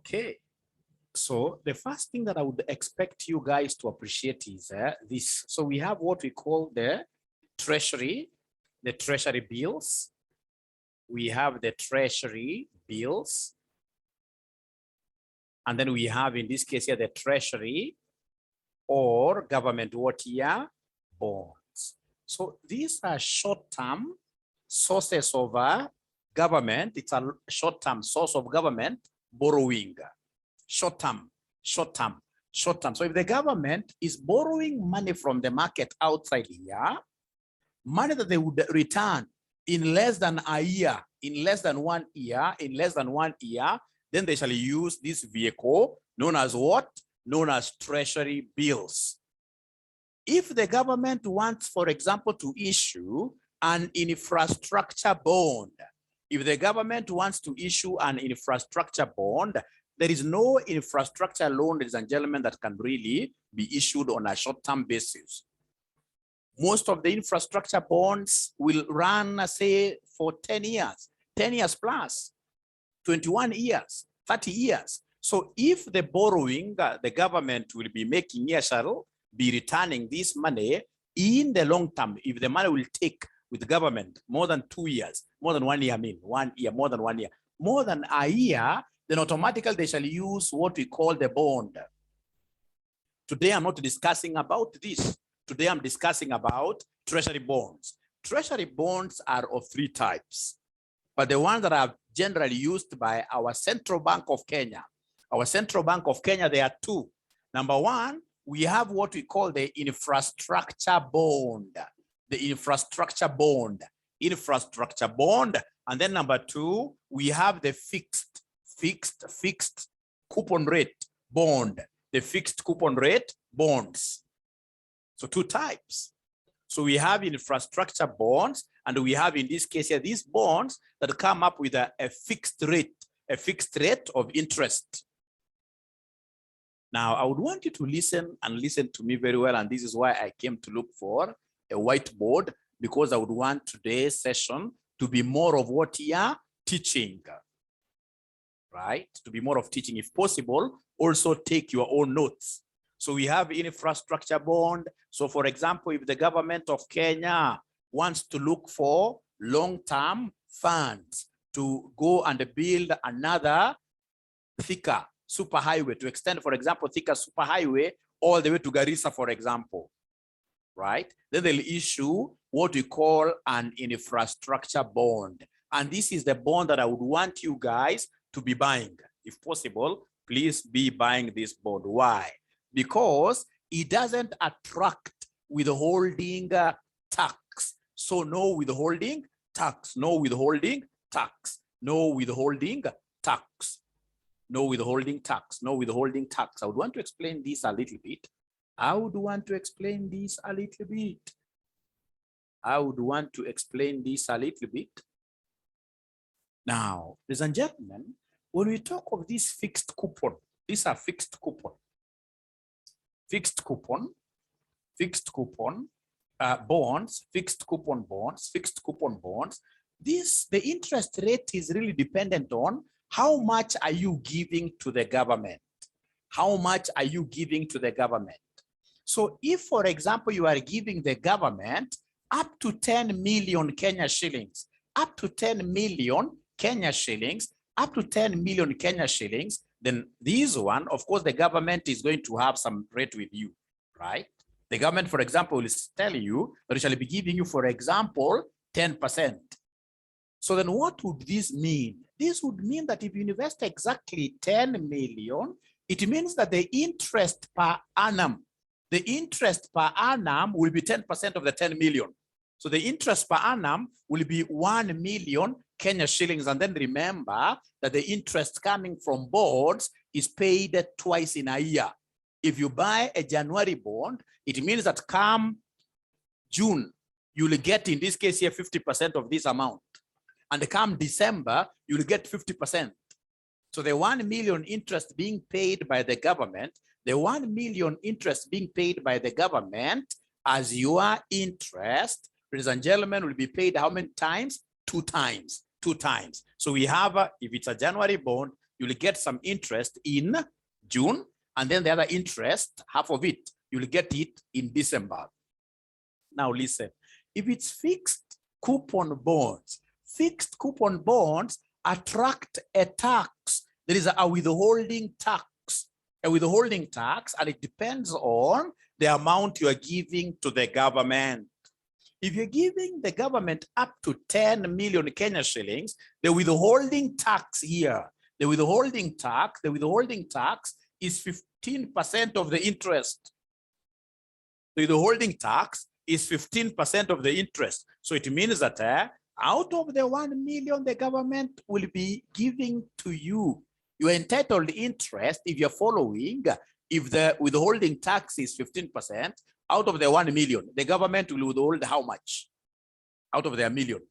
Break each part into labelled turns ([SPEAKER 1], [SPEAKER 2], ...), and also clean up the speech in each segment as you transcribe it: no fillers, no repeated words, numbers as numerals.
[SPEAKER 1] Okay, so the first thing that I would expect you guys to appreciate is this. So we have what we call the treasury bills. We have the treasury bills. And then we have, in this case here, the treasury or government what year bonds. So these are short-term sources of government. It's a short-term source of government borrowing. Short-term. So if the government is borrowing money from the market outside here, money that they would return in less than a year, in less than 1 year, then they shall use this vehicle known as what? Known as treasury bills. If the government wants, for example, to issue an infrastructure bond, if the government wants to issue an infrastructure bond, there is no infrastructure loan, ladies and gentlemen, that can really be issued on a short-term basis. Most of the infrastructure bonds will run, say, for 10 years plus, 21 years, 30 years. So if the borrowing the government will be making here shall be returning this money in the long term, if the money will take with the government more than 2 years, more than 1 year, more than 1 year, more than a year, then automatically they shall use what we call the bond. Today, I'm not discussing about this. Today, I'm discussing about treasury bonds. Treasury bonds are of 3 types, but the ones that are generally used by our Central Bank of Kenya. Our Central Bank of Kenya, there are 2. Number 1, we have what we call the infrastructure bond. The infrastructure bond. And then number 2, we have the fixed coupon rate bond. The fixed coupon rate bonds. So 2 types. So we have infrastructure bonds, and we have, in this case here, these bonds that come up with a fixed rate of interest. Now, I would want you to listen to me very well, and this is why I came to look for a whiteboard, because I would want today's session to be more of what you are teaching, right? To be more of teaching. If possible, also take your own notes. So we have infrastructure bond. So for example, if the government of Kenya wants to look for long-term funds to go and build another Thika superhighway, to extend, for example, Thika superhighway all the way to Garissa, for example, right? Then they'll issue what we call an infrastructure bond. And this is the bond that I would want you guys to be buying. If possible, please be buying this bond. Why? Because it doesn't attract withholding tax. So no withholding tax, no withholding tax, no withholding tax, no withholding tax, no withholding tax. I would want to explain this a little bit. Now, ladies and gentlemen, when we talk of this fixed coupon, these are fixed coupon bonds, fixed coupon bonds. The interest rate is really dependent on how much are you giving to the government? How much are you giving to the government? So if, for example, you are giving the government up to 10 million Kenya shillings, up to 10 million Kenya shillings, then this one, of course, the government is going to have some rate with you, right? The government, for example, will tell you that it shall be giving you, for example, 10%. So then what would this mean? This would mean that if you invest exactly 10 million, it means that the interest per annum will be 10% of the 10 million. So the interest per annum will be 1 million Kenya shillings. And then remember that the interest coming from bonds is paid twice in a year. If you buy a January bond, it means that come June, you'll get, in this case here, 50% of this amount. And come December, you'll get 50%. So the 1 million interest being paid by the government, as your interest, ladies and gentlemen, will be paid how many times? 2 times. So we have, if it's a January bond, you will get some interest in June, and then the other interest, half of it, you will get it in December. Now listen, if it's fixed coupon bonds attract a tax. There is a withholding tax. A withholding tax, and it depends on the amount you are giving to the government. If you're giving the government up to 10 million Kenya shillings, the withholding tax here, the withholding tax is 15% of the interest. The withholding tax is 15% of the interest. So it means that out of the 1 million the government will be giving to you, your entitled interest, if you're following, if the withholding tax is 15%, out of the 1 million, the government will withhold how much? Out of their million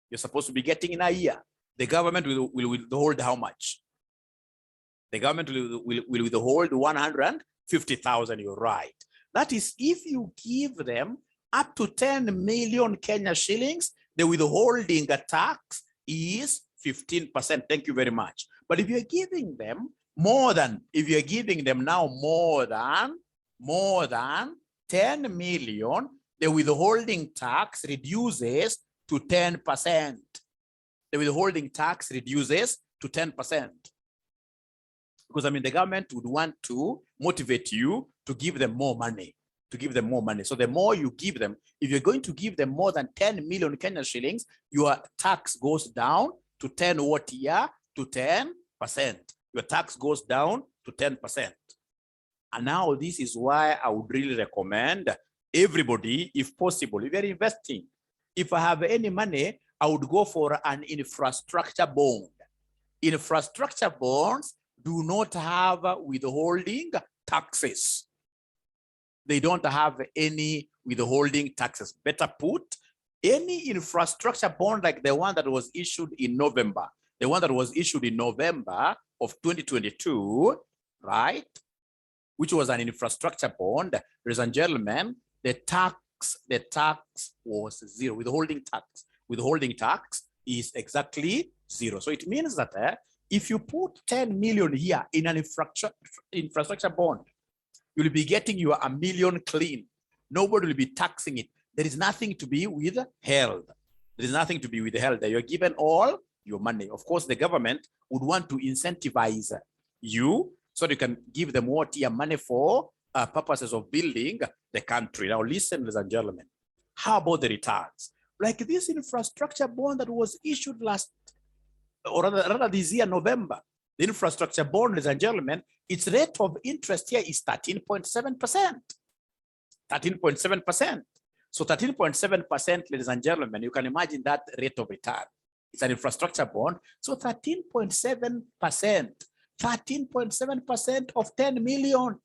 [SPEAKER 1] you're supposed to be getting in a year, the government will withhold how much? The government will withhold 150,000, you're right. That is, if you give them up to 10 million Kenya shillings, the withholding tax is 15%. Thank you very much. But if you're giving them more than 10 million, the withholding tax reduces to 10%. The withholding tax reduces to 10%. Because I mean, the government would want to motivate you to give them more money, So the more you give them, if you're going to give them more than 10 million Kenya shillings, your tax goes down to 10 what year? To 10%. Your tax goes down to 10%. And now this is why I would really recommend everybody, if possible, if you're investing, if I have any money, I would go for an infrastructure bond. Infrastructure bonds do not have withholding taxes. They don't have any withholding taxes. Better put, any infrastructure bond like the one that was issued in November, of 2022, right? Which was an infrastructure bond, ladies and gentlemen, the tax was zero. Withholding tax is exactly zero. So it means that if you put 10 million here in an infrastructure bond, you'll be getting your $1 million clean. Nobody will be taxing it. There is nothing to be withheld. You're given all your money. Of course, the government would want to incentivize you so you can give them what your money for purposes of building the country. Now listen, ladies and gentlemen, how about the returns? Like this infrastructure bond that was issued rather this year, November, the infrastructure bond, ladies and gentlemen, its rate of interest here is 13.7%. 13.7%. So 13.7%, ladies and gentlemen, you can imagine that rate of return. It's an infrastructure bond. So 13.7%. 13.7% of 10 million.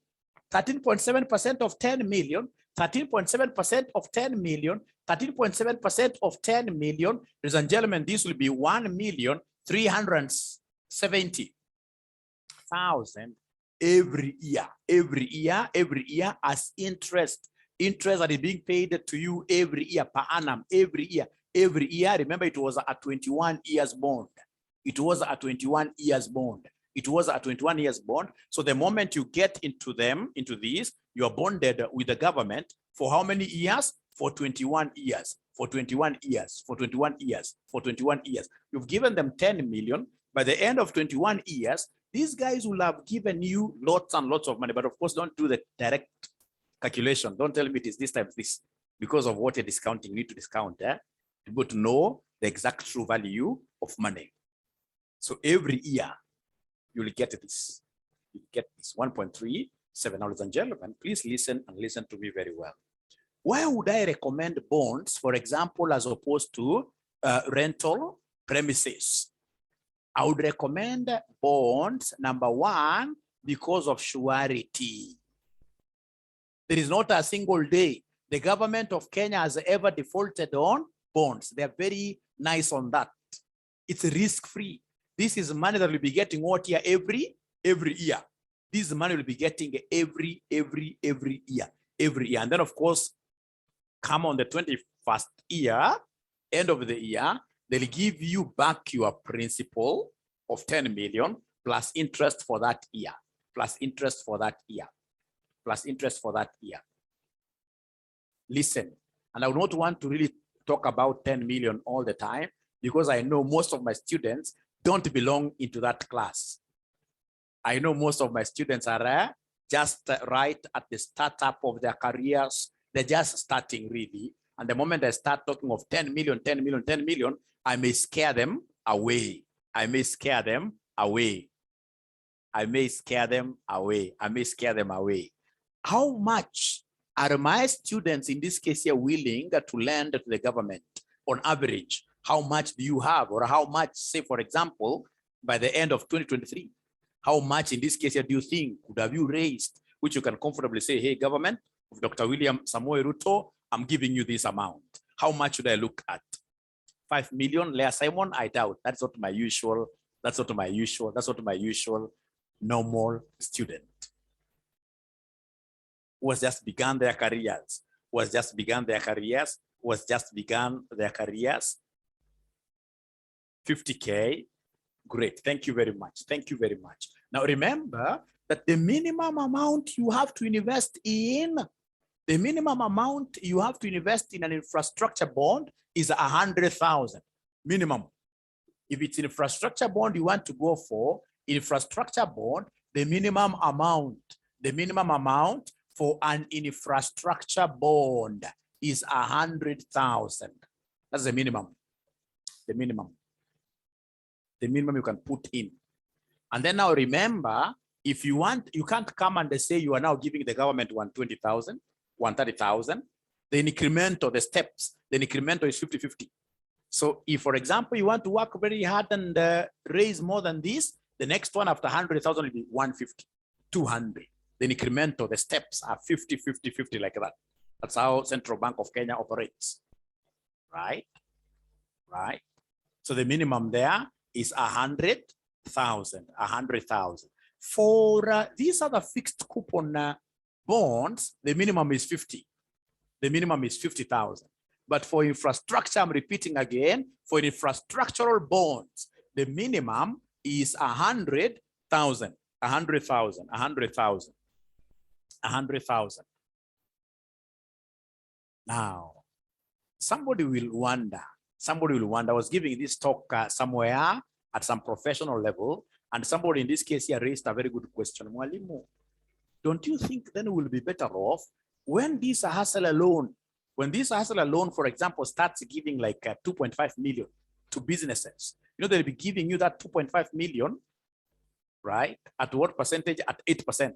[SPEAKER 1] 13.7% of 10 million. 13.7% of 10 million. 13.7% of 10 million. Ladies and gentlemen, this will be 1,370,000 every year as interest that is being paid to you every year per annum, every year. Remember, it was a 21 years bond. So the moment you get into these, you are bonded with the government for how many years? For 21 years. You've given them 10 million. By the end of 21 years, these guys will have given you lots and lots of money. But of course, don't do the direct calculation. Don't tell me it is this times this. Because of what you're discounting, you need to discount to be able to know the exact true value of money. So every year, you will get this. You get this 1.37. Ladies and gentlemen, please listen and listen to me very well. Why would I recommend bonds, for example, as opposed to rental premises? I would recommend bonds, number one, because of surety. There is not a single day the government of Kenya has ever defaulted on bonds. They're very nice on that. It's risk-free. This is money that will be getting what year? Every year. This money will be getting every year. And then, of course, come on the 21st year, end of the year, they'll give you back your principal of 10 million. plus interest for that year, plus interest for that year, plus interest for that year. Listen, and I would not want to really talk about 10 million all the time, because I know most of my students don't belong into that class. I know most of my students are just right at the startup of their careers. They're just starting really. And the moment I start talking of 10 million, 10 million, 10 million, I may scare them away. I may scare them away. I may scare them away. I may scare them away. How much are my students in this case here willing to lend to the government on average? How much do you have, or how much, say for example, by the end of 2023, how much in this case here do you think could have you raised, which you can comfortably say, hey, government of Dr. William Samoei Ruto, I'm giving you this amount. How much should I look at? 5 million, Leah Simon? I doubt. That's not my usual. That's not my usual. That's not my usual normal student. Was just began their careers. Was just began their careers. Was just began their careers. 50K. Great. Thank you very much. Thank you very much. Now remember that the minimum amount you have to invest in, the minimum amount you have to invest in an infrastructure bond is 100,000 minimum. If it's infrastructure bond you want to go for, infrastructure bond, the minimum amount for an infrastructure bond is 100,000. That's the minimum. The minimum you can put in. And then now remember, if you want, you can't come and say you are now giving the government 120,000, 130,000. The incremental, the steps, the incremental is 50-50. So if, for example, you want to work very hard and raise more than this, the next one after 100,000 will be 150, 200. The incremental, the steps are 50-50-50 like that. That's how Central Bank of Kenya operates, right? Right. So the minimum there is 100,000, 100,000. For these other fixed coupon bonds, the minimum is 50. The minimum is 50,000. But for infrastructure, I'm repeating again, for infrastructural bonds, the minimum is 100,000, 100,000, 100,000, 100,000. Now, somebody will wonder, I was giving this talk somewhere at some professional level, and somebody in this case here raised a very good question. Mwalimu, don't you think then we'll be better off when this hustler loan, for example, starts giving like 2.5 million to businesses? You know, they'll be giving you that 2.5 million, right? At what percentage? At 8%.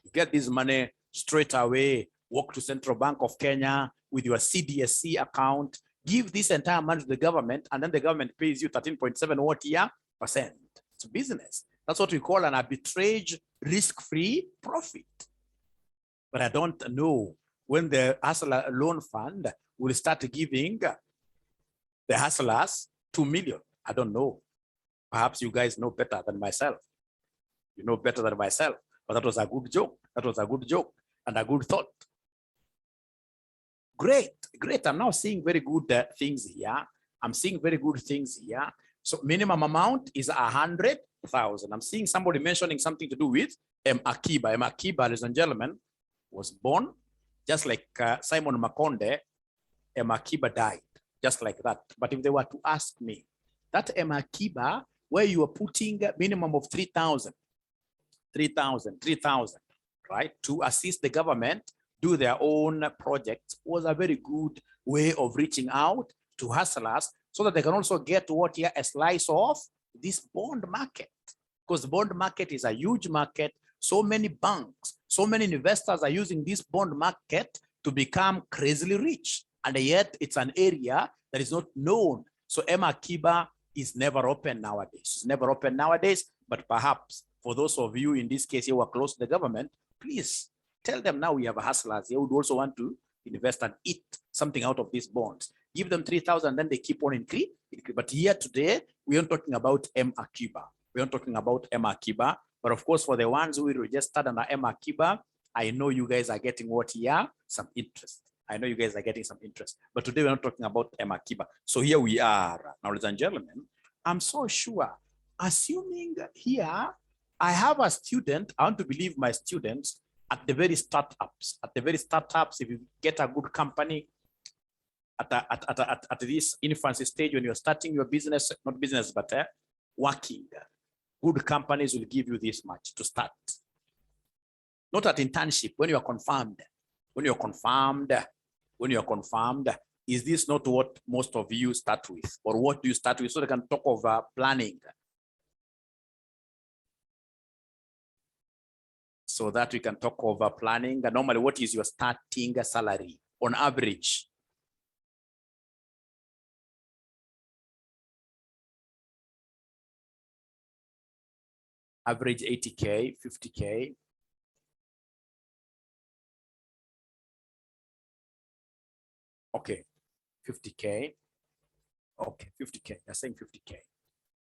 [SPEAKER 1] You get this money straight away, walk to Central Bank of Kenya with your CDSC account, give this entire money to the government, and then the government pays you 13.7 what year percent. It's business. That's what we call an arbitrage risk-free profit. But I don't know when the hustler loan fund will start giving the hustlers 2 million. I don't know. Perhaps you guys know better than myself. You know better than myself. But that was a good joke. That was a good joke and a good thought. Great, great. I'm now seeing very good things here. I'm seeing very good things here. So minimum amount is 100,000. I'm seeing somebody mentioning something to do with Akiba. Akiba, ladies and gentlemen, was born just like Simon Makonde. Akiba died just like that. But if they were to ask me, that Akiba, where you are putting a minimum of 3,000, right, to assist the government do their own projects, was a very good way of reaching out to hustlers so that they can also get what here a slice of this bond market, because the bond market is a huge market. So many banks, so many investors are using this bond market to become crazily rich, and yet it's an area that is not known. So Akiba is never open nowadays. It's never open nowadays, but perhaps for those of you in this case who are close to the government, please tell them now we have hustlers. They would also want to invest and eat something out of these bonds. Give them 3,000, then they keep on increasing. But here today, we aren't talking about Akiba. We aren't talking about Akiba. But of course, for the ones who registered under Akiba, I know you guys are getting what here? Some interest. I know you guys are getting some interest. But today, we're not talking about Akiba. So here we are. Now, ladies and gentlemen, I'm so sure assuming here, I have a student, I want to believe my students at the very startups. At the very startups, if you get a good company at this infancy stage when you're starting your business, not business, but working, good companies will give you this much to start. Not at internship, when you are confirmed. When you're confirmed, is this not what most of you start with? Or what do you start with? So they can talk of planning. So that we can talk over planning. And normally, what is your starting salary on average? Average 80K, 50K. Okay, 50K. Okay, 50K. You're saying 50K.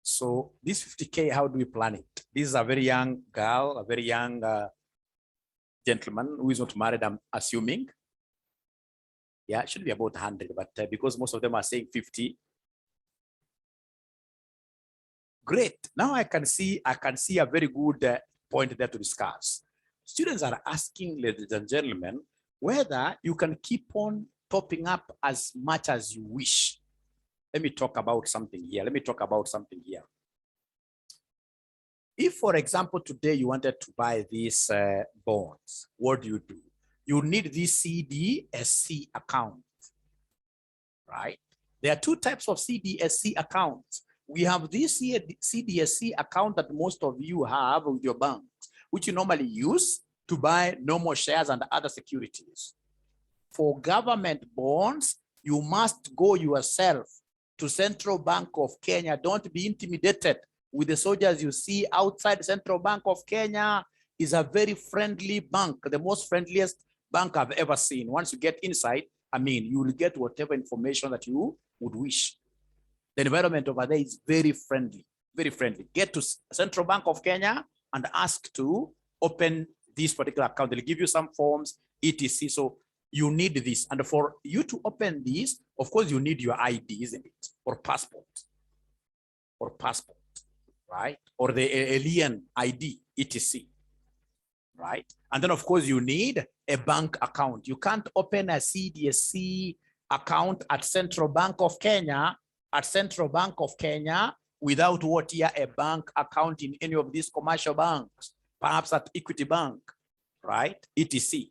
[SPEAKER 1] So this 50K, how do we plan it? This is a very young girl, a very young gentleman who is not married, I'm assuming. Yeah, it should be about 100, but because most of them are saying 50. Great. Now I can see a very good point there to discuss. Students are asking, ladies and gentlemen, whether you can keep on topping up as much as you wish. Let me talk about something here. If, for example, today you wanted to buy these bonds, what do? You need this CDSC account, right? There are two types of CDSC accounts. We have this CDSC account that most of you have with your banks, which you normally use to buy normal shares and other securities. For government bonds, you must go yourself to Central Bank of Kenya. Don't be intimidated with the soldiers you see outside. Central Bank of Kenya is a very friendly bank, the most friendliest bank I've ever seen. Once you get inside, I mean, you will get whatever information that you would wish. The environment over there is very friendly, very friendly. Get to Central Bank of Kenya and ask to open this particular account. They'll give you some forms, etc. So you need this. And for you to open this, of course, you need your ID, isn't it? Or passport, right? Or the alien ID, etc. Right? And then, of course, you need a bank account. You can't open a CDSC account at Central Bank of Kenya, without what here, a bank account in any of these commercial banks, perhaps at Equity Bank, right? etc.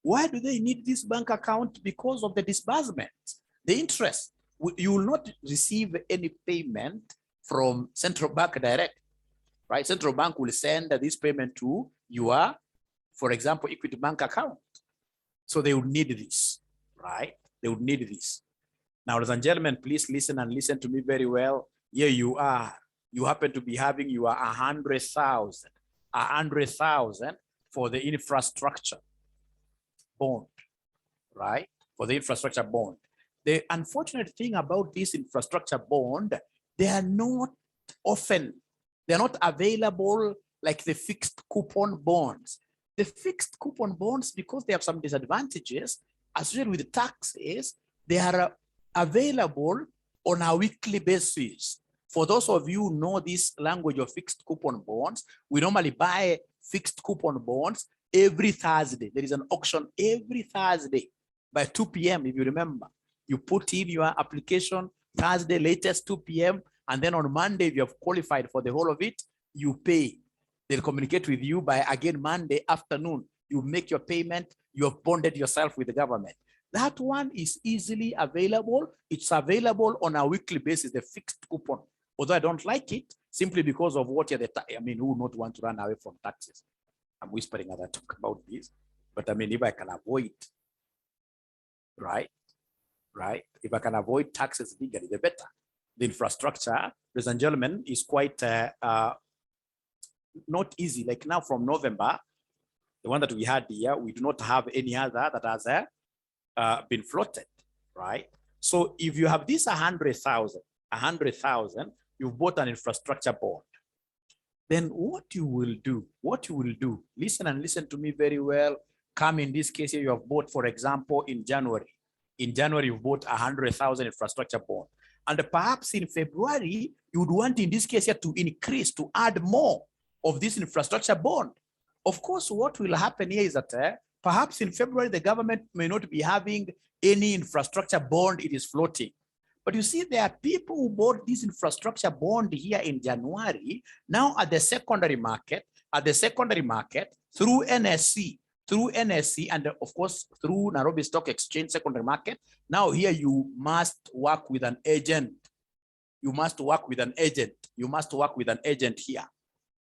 [SPEAKER 1] Why do they need this bank account? Because of the disbursements, the interest. You will not receive any payment from Central Bank direct, right? Central Bank will send this payment to your, for example, Equity Bank account. So they would need this, right? They would need this. Now, ladies and gentlemen, please listen and listen to me very well. Here you are. You happen to be having your 100,000 for the infrastructure bond, right? For the infrastructure bond. The unfortunate thing about this infrastructure bond, they are not available like the fixed coupon bonds. The fixed coupon bonds, because they have some disadvantages associated with the taxes, they are available on a weekly basis. For those of you who know this language of fixed coupon bonds, we normally buy fixed coupon bonds every Thursday. There is an auction every Thursday by 2 p.m. If you remember, you put in your application Thursday latest 2 p.m. and then on Monday, if you have qualified for the whole of it, you pay. They'll communicate with you by again Monday afternoon. You make your payment. You have bonded yourself with the government. That one is easily available. It's available on a weekly basis, the fixed coupon. Although I don't like it, simply because of what you're who would not want to run away from taxes? I'm whispering as I talk about this, but I mean, if I can avoid, right? If I can avoid taxes legally, the better. The infrastructure, ladies and gentlemen, is quite not easy. Like now from November, the one that we had here, we do not have any other that has been floated, right? So if you have this 100,000, you've bought an infrastructure bond. Then what you will do, listen and listen to me very well. Come in this case here, you have bought, for example, in January, you've bought 100,000 infrastructure bond. And perhaps in February, you would want in this case here to increase, to add more of this infrastructure bond. Of course, what will happen here is that perhaps in February, the government may not be having any infrastructure bond, it is floating. But you see, there are people who bought this infrastructure bond here in January, now at the secondary market, through NSC, and of course, through Nairobi Stock Exchange secondary market. Now here you must work with an agent. You must work with an agent. You must work with an agent here,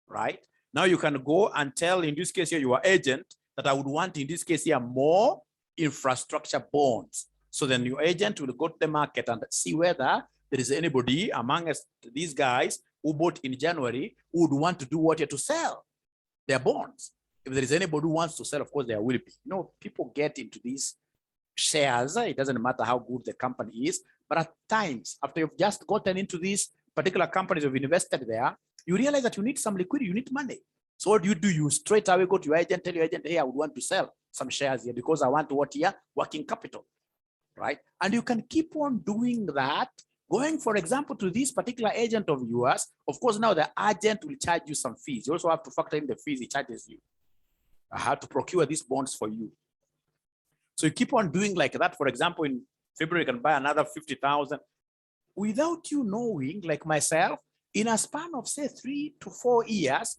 [SPEAKER 1] right? Now you can go and tell, in this case here, your agent that I would want, in this case here, more infrastructure bonds. So then your agent will go to the market and see whether there is anybody among us, these guys who bought in January, who would want to do what, here to sell their bonds. If there is anybody who wants to sell, of course there will be. You know, people get into these shares. It doesn't matter how good the company is, but at times, after you've just gotten into these particular companies, you've invested there, you realize that you need some liquidity, you need money. So what do? You straight away go to your agent, tell your agent, hey, I would want to sell some shares here because I want to what here? Working capital, right? And you can keep on doing that, going, for example, to this particular agent of yours. Of course, now the agent will charge you some fees. You also have to factor in the fees he charges you. I have to procure these bonds for you. So you keep on doing like that. For example, in February, you can buy another 50,000 without you knowing, like myself, in a span of say 3 to 4 years,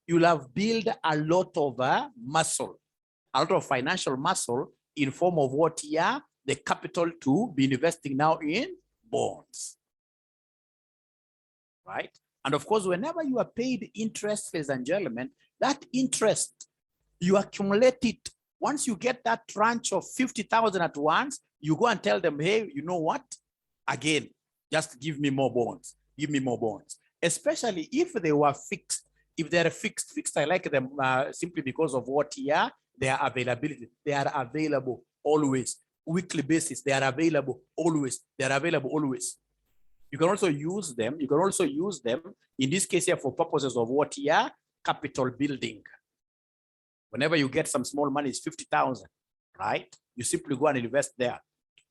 [SPEAKER 1] you'll have built a lot of muscle, a lot of financial muscle in form of what here, the capital to be investing now in bonds, right? And of course, whenever you are paid interest, ladies and gentlemen, that interest, you accumulate it. Once you get that tranche of 50,000 at once, you go and tell them, hey, you know what? Again, just give me more bonds. Give me more bonds. Especially if they were fixed. If they're fixed, I like them simply because of what here, their availability. They are available always. Weekly basis, they are available always. They are available always. You can also use them. You can also use them in this case here for purposes of what here? Capital building. Whenever you get some small money, it's 50,000, right? You simply go and invest there.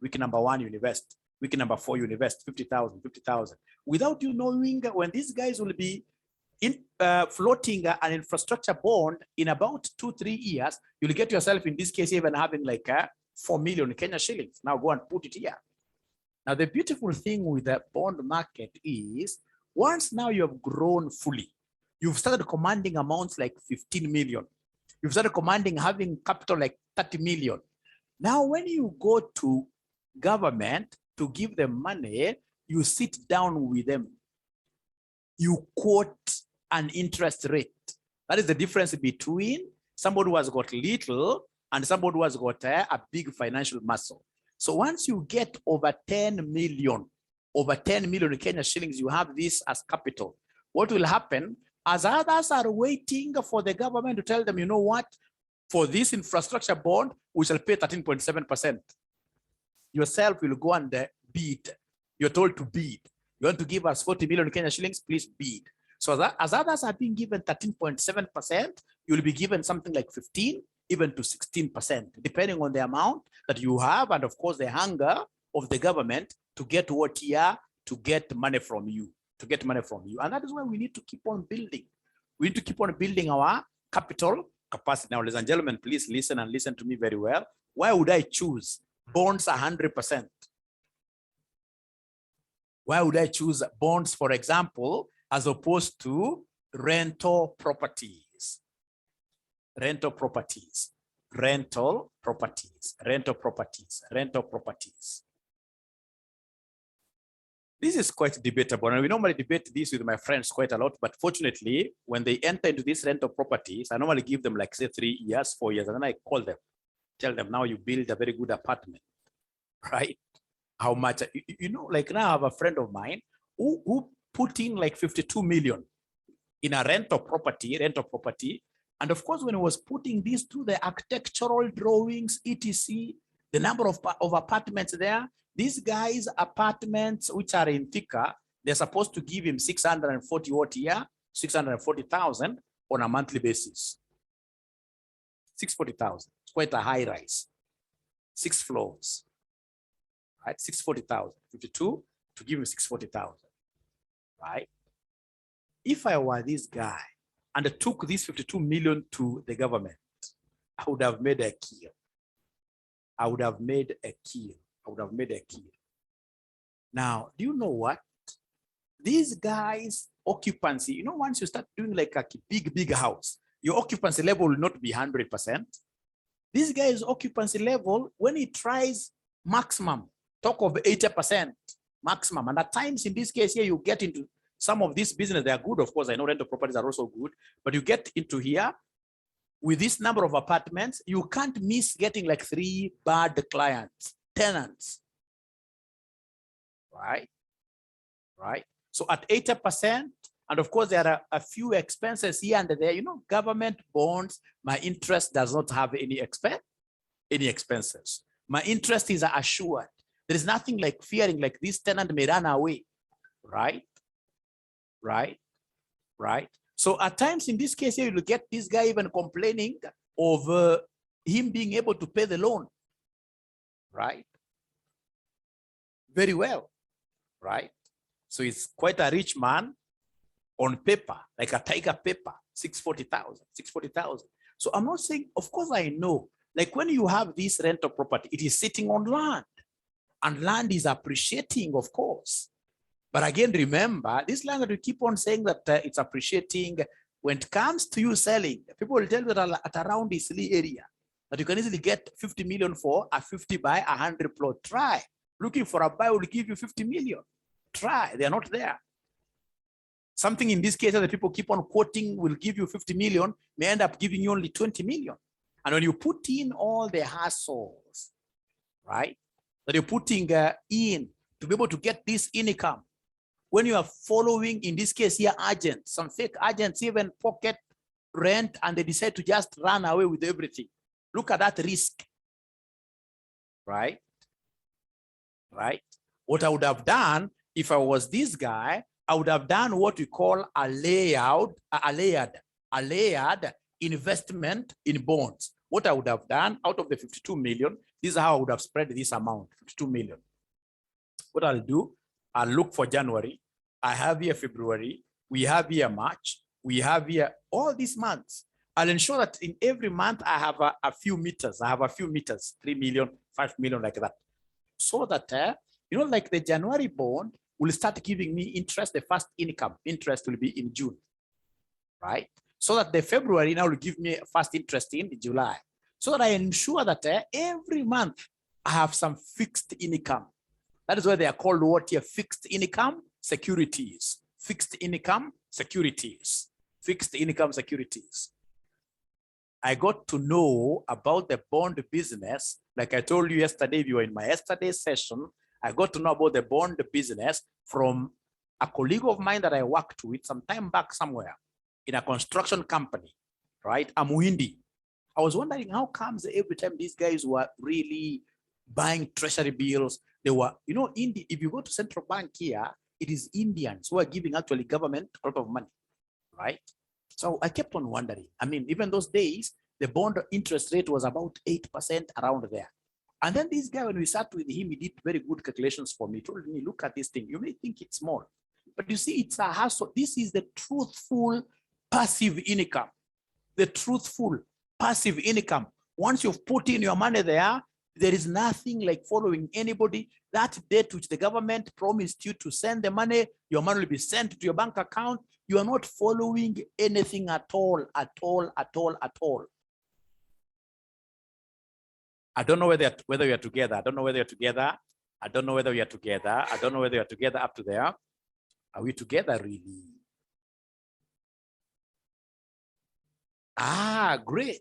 [SPEAKER 1] Week number 1, you invest. Week number 4, you invest 50,000, 50,000. Without you knowing, when these guys will be floating an infrastructure bond in about 2-3 years, you'll get yourself, in this case, even having like 4 million Kenya shillings. Now go and put it here. Now, the beautiful thing with the bond market is, once now you have grown fully, you've started commanding amounts like 15 million. You've started commanding, having capital like 30 million. Now, when you go to government to give them money, you sit down with them. You quote an interest rate. That is the difference between somebody who has got little and somebody who has got a big financial muscle. So once you get over 10 million Kenya shillings, you have this as capital. What will happen? As others are waiting for the government to tell them, you know what, for this infrastructure bond, we shall pay 13.7%. Yourself will go and bid. You're told to bid. You want to give us 40 million Kenya shillings, please bid. So that as others are being given 13.7%, you'll be given something like 15, even to 16%, depending on the amount that you have, and of course the hunger of the government to get what here, to get money from you. And that is why we need to keep on building. We need to keep on building our capital capacity. Now, ladies and gentlemen, please listen and listen to me very well. Why would I choose bonds 100%? Why would I choose bonds, for example, as opposed to rental properties? Rental properties. This is quite debatable, and we normally debate this with my friends quite a lot, but fortunately, when they enter into these rental properties, I normally give them like, say, 3 years, 4 years, and then I call them, tell them, now you build a very good apartment, right? How much, you know, like now I have a friend of mine who put in like 52 million in a rental property, and of course, when he was putting this through the architectural drawings, etc., the number of apartments there, these guys' apartments, which are in Thika, they're supposed to give him 640 what year, 640,000 on a monthly basis. 640,000. It's quite a high rise. 6 floors. right? 640,000, 52 to give me 640,000, right? If I were this guy and I took this 52 million to the government, I would have made a kill. I would have made a kill. I would have made a kill. Now, do you know what? These guys' occupancy, you know, once you start doing like a big house, your occupancy level will not be 100%. This guy's occupancy level, when he tries maximum, talk of 80% maximum. And at times in this case here, you get into some of these business, they are good. Of course, I know rental properties are also good, but you get into here with this number of apartments, you can't miss getting like 3 bad clients, tenants, right? Right. So at 80%, and of course, there are a few expenses here and there, you know, government bonds, my interest does not have any expenses. My interest is assured. There is nothing like fearing like this tenant may run away, right? Right, right. So at times in this case here, you get this guy even complaining of him being able to pay the loan, right? Very well, right? So he's quite a rich man on paper, like a tiger paper, 640,000. So I'm not saying, of course I know, like when you have this rental property, it is sitting on land and land is appreciating, of course. But again, remember, this land that we keep on saying that it's appreciating, when it comes to you selling, people will tell you that at around this area, that you can easily get 50 million for a 50 by 100 plot. Try. Looking for a buy will give you 50 million. Try. They are not there. Something in this case that people keep on quoting will give you 50 million, may end up giving you only 20 million. And when you put in all the hassles, right, that you're putting in to be able to get this income, when you are following, in this case here, agents, some fake agents even pocket rent and they decide to just run away with everything. Look at that risk, right? Right? What I would have done if I was this guy, I would have done what we call a layered investment in bonds. What I would have done out of the 52 million, this is how I would have spread this amount, 52 million. What I'll do, I'll look for January. I have here February. We have here March. We have here all these months. I'll ensure that in every month I have a few meters. I have a few meters, 3 million, 5 million, like that. So that, you know, like the January bond will start giving me interest. The first income interest will be in June, right? So that the February now will give me first interest in July. So that I ensure that every month I have some fixed income. That is why they are called what here? Fixed income securities. Fixed income securities. Fixed income securities. I got to know about the bond business. Like I told you yesterday, if you were in my yesterday's session, I got to know about the bond business from a colleague of mine that I worked with some time back somewhere in a construction company, right? A Muhindi. I was wondering how comes every time these guys were really buying treasury bills, they were, you know, if you go to central bank here, it is Indians who are giving actually government a lot of money, right? So I kept on wondering. I mean, even those days, the bond interest rate was about 8% around there. And then this guy, when we sat with him, he did very good calculations for me. He told me, look at this thing. You may think it's small, but you see, it's a hassle. This is the truthful passive income. The truthful passive income. Once you've put in your money there, there is nothing like following anybody. That date which the government promised you to send the money, your money will be sent to your bank account. You are not following anything at all. I don't know whether we are together. I don't know whether you're together. I don't know whether we are together. I don't know whether you're together up to there. Are we together really? Ah, great.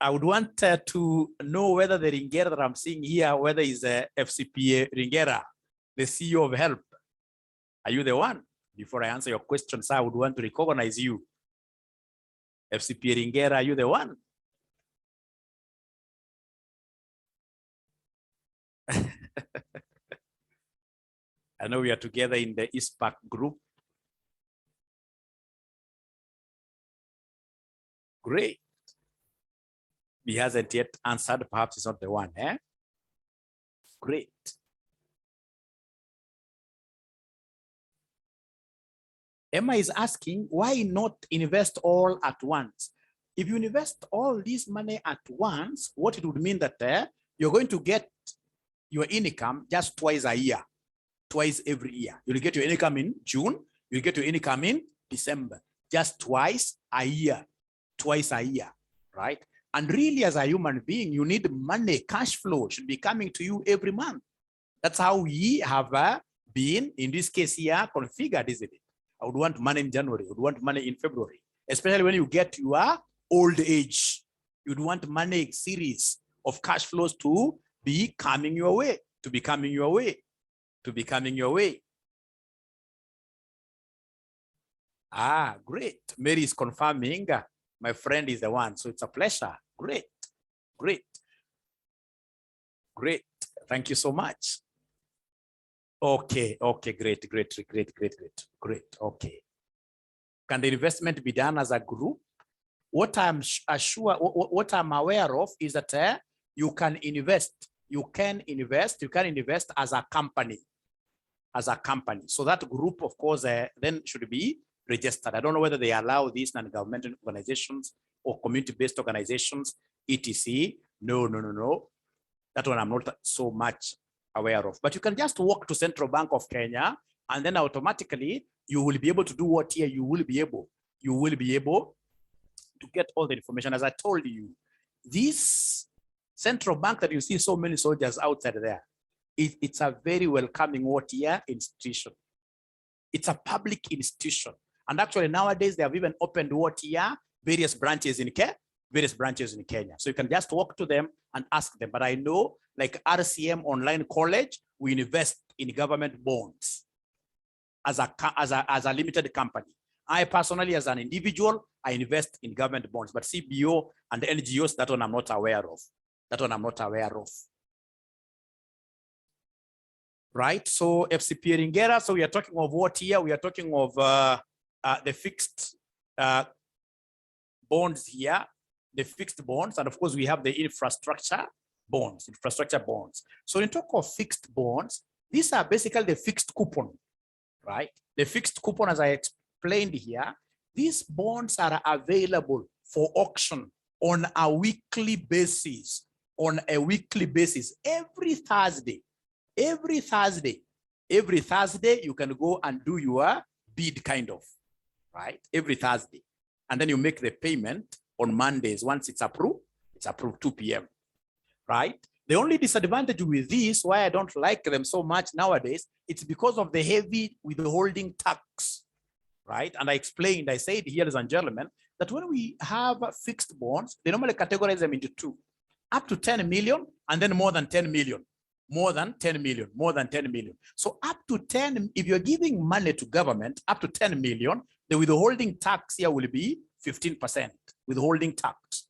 [SPEAKER 1] I would want to know whether the Ringera that I'm seeing here, whether is FCPA Ringera, the CEO of HELP. Are you the one? Before I answer your question, sir, I would want to recognize you. FCPA Ringera, are you the one? I know we are together in the ISPAC group. Great. He hasn't yet answered. Perhaps he's not the one. Great. Emma is asking, why not invest all at once? If you invest all this money at once, what it would mean that you're going to get your income just twice a year, twice every year. You'll get your income in June, you'll get your income in December, just twice a year, right? And really, as a human being, you need money. Cash flow should be coming to you every month. That's how we have been, in this case here, configured, isn't it? I would want money in January, I would want money in February, especially when you get your old age. You'd want money series of cash flows to be coming your way, to be coming your way, to be coming your way. Ah, great. Mary is confirming. My friend is the one. So it's a pleasure. Great, great, great. Thank you so much. Okay, okay, great. Okay. Can the investment be done as a group? What I'm sure, what I'm aware of is that you can invest. You can invest as a company. So that group, of course, then should be registered. I don't know whether they allow these non-governmental organizations or community-based organizations, etc. No. That one I'm not so much aware of. But you can just walk to Central Bank of Kenya, and then automatically you will be able to do what here you will be able to get all the information. As I told you, this central bank that you see so many soldiers outside there, it's a very welcoming institution. It's a public institution. And actually nowadays they have even opened various branches in Kenya. So you can just walk to them and ask them. But I know, like RCM Online College, we invest in government bonds as a limited company. I personally, as an individual, I invest in government bonds, but CBO and NGOs, that one I'm not aware of. Right, so FCP Ringera, so we are talking of what here? We are talking of the fixed bonds here, the fixed bonds, and of course we have the infrastructure bonds. So in talk of fixed bonds, these are basically the fixed coupon, right? The fixed coupon, as I explained here, these bonds are available for auction on a weekly basis. Every Thursday, you can go and do your bid, kind of, right? Every Thursday. And then you make the payment on Mondays. Once it's approved 2 p.m., right? The only disadvantage with this, why I don't like them so much nowadays, it's because of the heavy withholding tax, right? And I said here, ladies and gentlemen, that when we have fixed bonds, they normally categorize them into two: up to 10 million and then more than 10 million. So up to 10, if you're giving money to government, up to 10 million, the withholding tax here will be 15% withholding tax.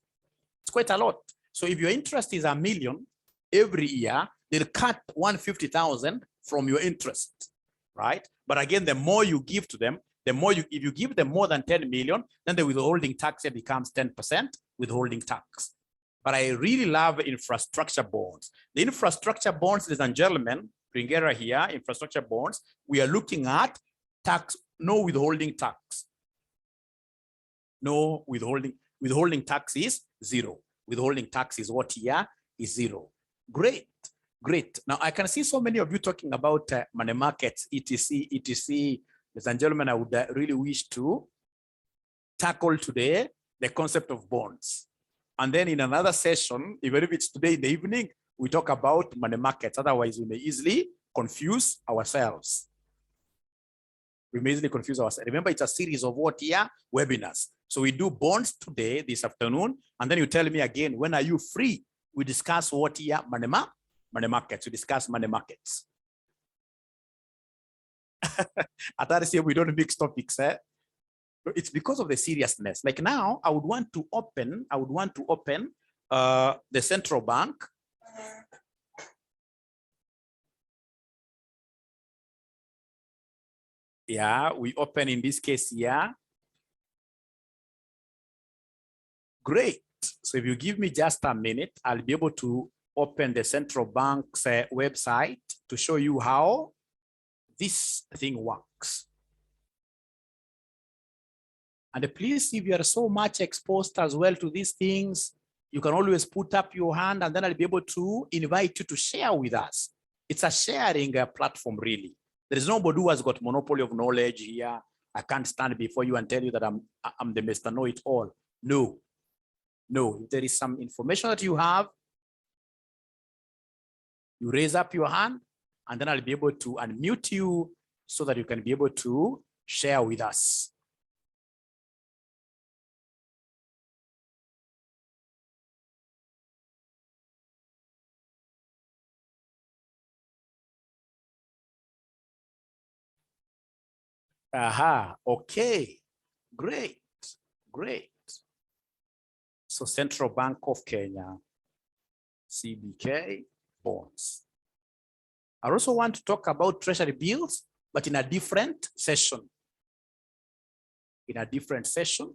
[SPEAKER 1] It's quite a lot. So if your interest is $1 million every year, they'll cut 150,000 from your interest, right? But again, the more you give to them, if you give them more than 10 million, then the withholding tax here becomes 10% withholding tax. But I really love infrastructure bonds. The infrastructure bonds, ladies and gentlemen, Ringera here, infrastructure bonds, we are looking at tax, no withholding tax. No withholding tax is zero. Withholding tax is what here is zero. Great. Now I can see so many of you talking about money markets, etc. Ladies and gentlemen, I would really wish to tackle today the concept of bonds. And then in another session, even if it's today in the evening, we talk about money markets. Otherwise, we may easily confuse ourselves. Remember, it's a series of webinars. So we do bonds today, this afternoon, and then you tell me again, when are you free? We discuss money markets. We discuss money markets. At RCM, we don't mix topics. It's because of the seriousness. Like now, I would want to open the central bank. Yeah, we open in this case here. Great. So if you give me just a minute, I'll be able to open the central bank's website to show you how this thing works. And please, if you are so much exposed as well to these things, you can always put up your hand and then I'll be able to invite you to share with us. It's a sharing platform, really. There is nobody who has got monopoly of knowledge here. I can't stand before you and tell you that I'm the Mr. Know-it-all. No, no, if there is some information that you have, you raise up your hand and then I'll be able to unmute you so that you can be able to share with us. Aha, okay, great, great. So Central Bank of Kenya, CBK bonds. I also want to talk about treasury bills, but in a different session. In a different session.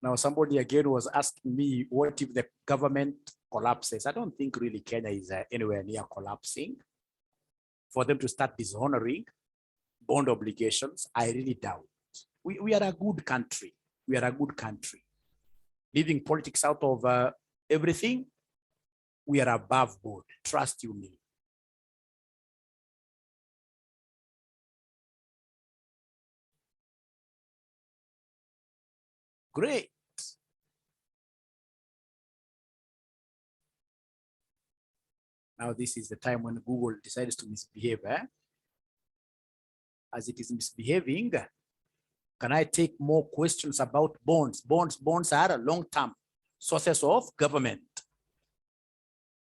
[SPEAKER 1] Now, somebody again was asking me, what if the government collapses? I don't think really Kenya is anywhere near collapsing. For them to start dishonoring bond obligations, I really doubt. We are a good country. We are a good country. Leaving politics out of everything, we are above board. Trust you me. Great. Now this is the time when Google decides to misbehave. As it is misbehaving, can I take more questions about bonds? Bonds are long-term sources of government.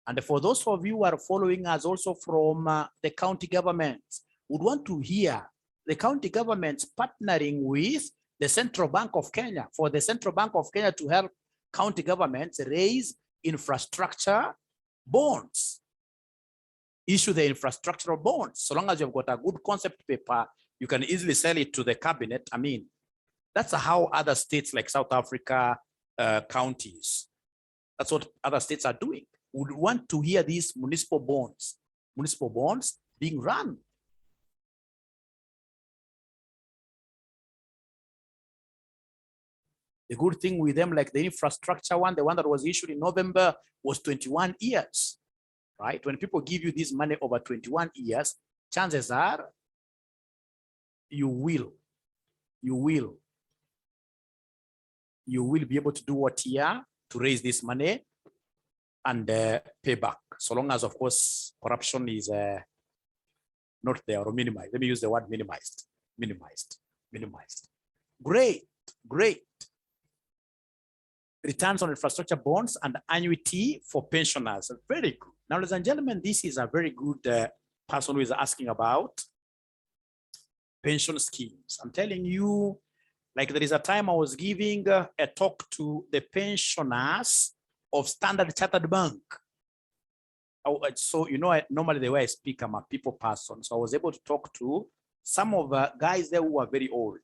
[SPEAKER 1] And for those of you who are following us also from the county governments, would want to hear the county governments partnering with the Central Bank of Kenya, for the Central Bank of Kenya to help county governments raise infrastructure bonds. Issue the infrastructural bonds. So long as you've got a good concept paper, you can easily sell it to the cabinet. I mean, that's how other states like South Africa, counties, that's what other states are doing. Would want to hear these municipal bonds being run. The good thing with them, like the infrastructure one, the one that was issued in November, was 21 years. Right? When people give you this money over 21 years, chances are you will be able to do what here to raise this money and pay back. So long as, of course, corruption is not there or minimized. Let me use the word minimized. Great. Returns on infrastructure bonds and annuity for pensioners. Very good. Now, ladies and gentlemen, this is a very good person who is asking about pension schemes. I'm telling you, like there is a time I was giving a talk to the pensioners of Standard Chartered Bank. So, you know, normally the way I speak, I'm a people person. So I was able to talk to some of the guys there who are very old.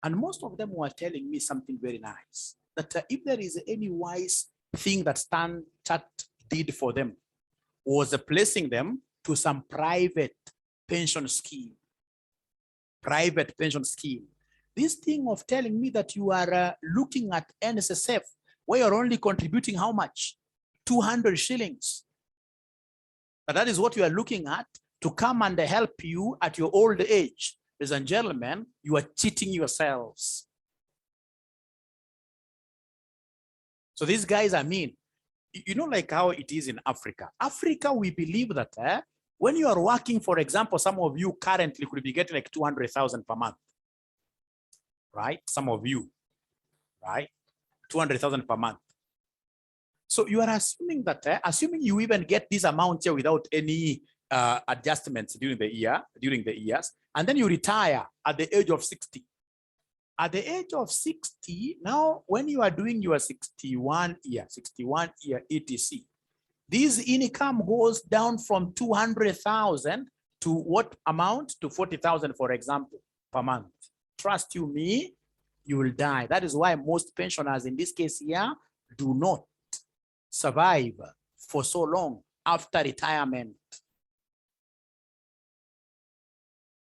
[SPEAKER 1] And most of them were telling me something very nice. That if there is any wise thing that Standard Chartered did for them, was placing them to some private pension scheme. This thing of telling me that you are looking at NSSF, where you're only contributing how much? 200 shillings. But that is what you are looking at to come and help you at your old age. Ladies and gentlemen, you are cheating yourselves. So these guys, I mean, you know, like how it is in Africa. Africa, we believe that when you are working, for example, some of you currently could be getting like 200,000 per month, right? Some of you, right? 200,000 per month. So you are assuming that, assuming you even get this amount here without any adjustments during the years, and then you retire at the age of 60. At the age of 60, now when you are doing your 61 year ETC, this income goes down from 200,000 to what amount? To 40,000, for example. per month. Trust you me, you will die. That is why most pensioners in this case here do not survive for so long after retirement.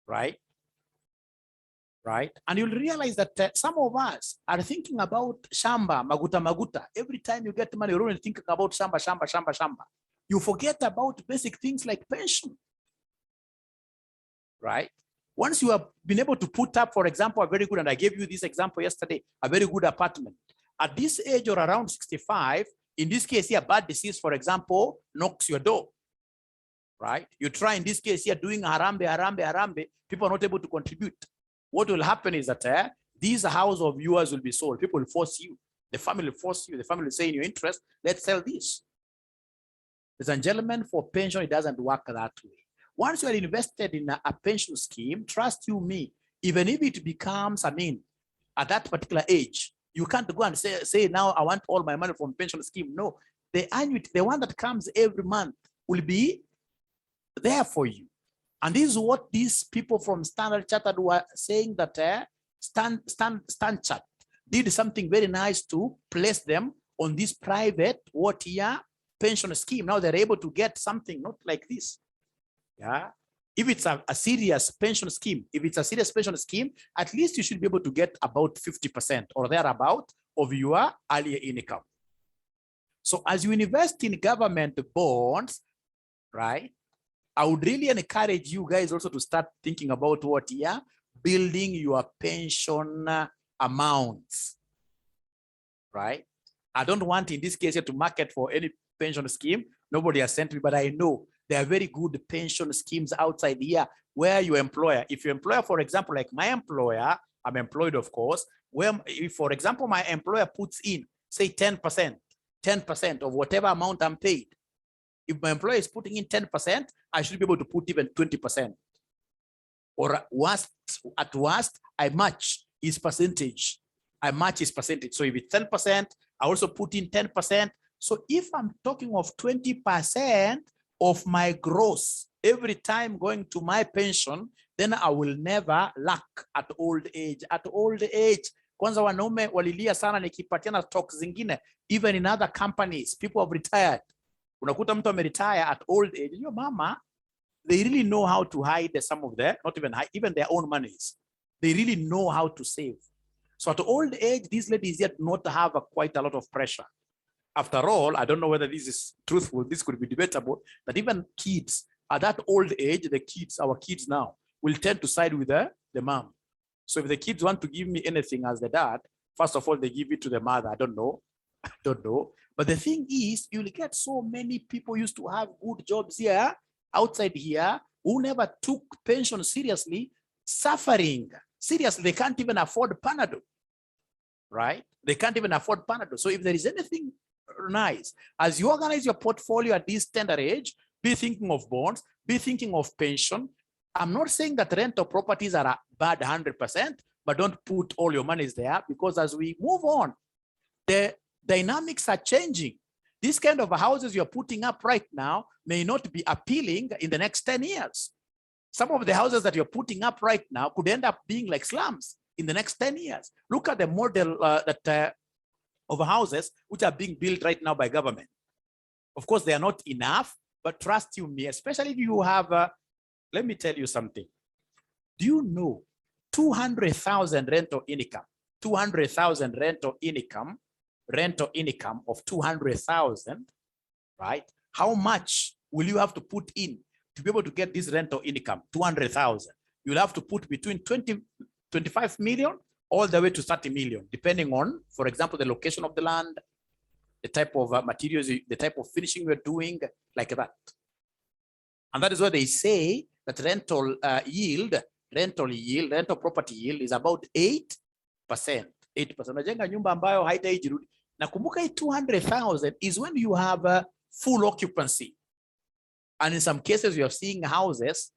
[SPEAKER 1] Right? Right? And you'll realize that some of us are thinking about shamba, maguta. Every time you get money, you're only thinking about shamba. You forget about basic things like pension. Right? Once you have been able to put up, for example, a very good, and I gave you this example yesterday, a very good apartment. At this age or around 65, in this case here, bad disease, for example, knocks your door. Right? You try in this case here doing harambe, people are not able to contribute. What will happen is that these house of yours will be sold. People will force you. The family will force you. The family will say in your interest, let's sell this. Ladies and gentlemen, for pension, it doesn't work that way. Once you are invested in a pension scheme, trust you me, even if it becomes, at that particular age, you can't go and say now I want all my money from pension scheme. No, the annuity, the one that comes every month will be there for you. And this is what these people from Standard Chartered were saying, that Standard Chartered did something very nice to place them on this private pension scheme. Now they're able to get something not like this. Yeah. If it's a serious pension scheme, at least you should be able to get about 50% or thereabout of your earlier income. So as you invest in government bonds, right, I would really encourage you guys also to start thinking about building your pension amounts, right? I don't want in this case to market for any pension scheme. Nobody has sent me, but I know there are very good pension schemes outside here where your employer, if your employer, for example, like my employer, I'm employed, of course, where if, for example, my employer puts in, say 10% of whatever amount I'm paid. If my employer is putting in 10%, I should be able to put even 20%. Or at worst, I match his percentage. So if it's 10%, I also put in 10%. So if I'm talking of 20% of my gross every time going to my pension, then I will never lack at old age. At old age, kwanza wanaume walilia sana nikipatiana stocks zingine, even in other companies, people have retired. Unakuta mtu ameretire at old age. Your mama, they really know how to hide some of their, not even hide, even their own monies. They really know how to save. So at old age, these ladies yet not have quite a lot of pressure. After all, I don't know whether this is truthful. This could be debatable, that even kids at that old age, our kids now, will tend to side with the mom. So if the kids want to give me anything as the dad, first of all, they give it to the mother. I don't know. But the thing is, you'll get so many people used to have good jobs here, outside here, who never took pension seriously, suffering. Seriously, they can't even afford Panadol, right? They can't even afford Panadol. So if there is anything nice, as you organize your portfolio at this tender age, be thinking of bonds, be thinking of pension. I'm not saying that rental properties are a bad 100%, but don't put all your monies there, because as we move on, the dynamics are changing. These kind of houses you're putting up right now may not be appealing in the next 10 years. Some of the houses that you're putting up right now could end up being like slums in the next 10 years. Look at the model of houses which are being built right now by government. Of course, they are not enough, but trust you me, especially if you have, let me tell you something. Do you know 200,000 rental income, 200,000 rental income of 200,000, right? How much will you have to put in to be able to get this rental income, 200,000? You'll have to put between 25 million all the way to 30 million, depending on, for example, the location of the land, the type of materials, the type of finishing you're doing, like that. And that is why they say that rental property yield is about 8%. 8%. Unajenga nyumba ambayo haitaijirudi. Na kumbuka hii 200,000 is when you have a full occupancy. And in some cases, you are seeing houses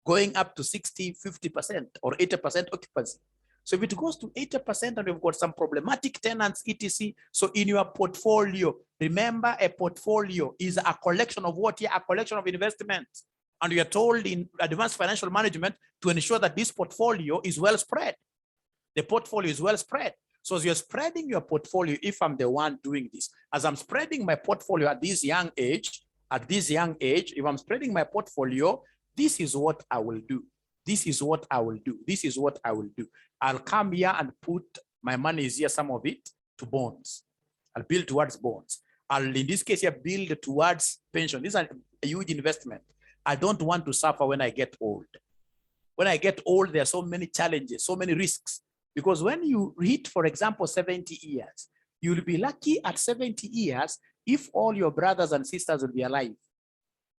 [SPEAKER 1] going up to 60, 50% or 80% occupancy. So if it goes to 80% and we've got some problematic tenants, etc. So in your portfolio, remember, a portfolio is a collection of what? A collection of investments. And you are told in advanced financial management to ensure that this portfolio is well spread. The portfolio is well spread. So as you're spreading your portfolio, if I'm the one doing this, as I'm spreading my portfolio at this young age, if I'm spreading my portfolio, this is what I will do. This is what I will do. This is what I will do. I'll come here and put my money here, some of it, to bonds. I'll build towards bonds. I'll, in this case, here, build towards pension. This is a huge investment. I don't want to suffer when I get old. When I get old, there are so many challenges, so many risks. Because when you hit, for example, 70 years, you'll be lucky at 70 years if all your brothers and sisters will be alive.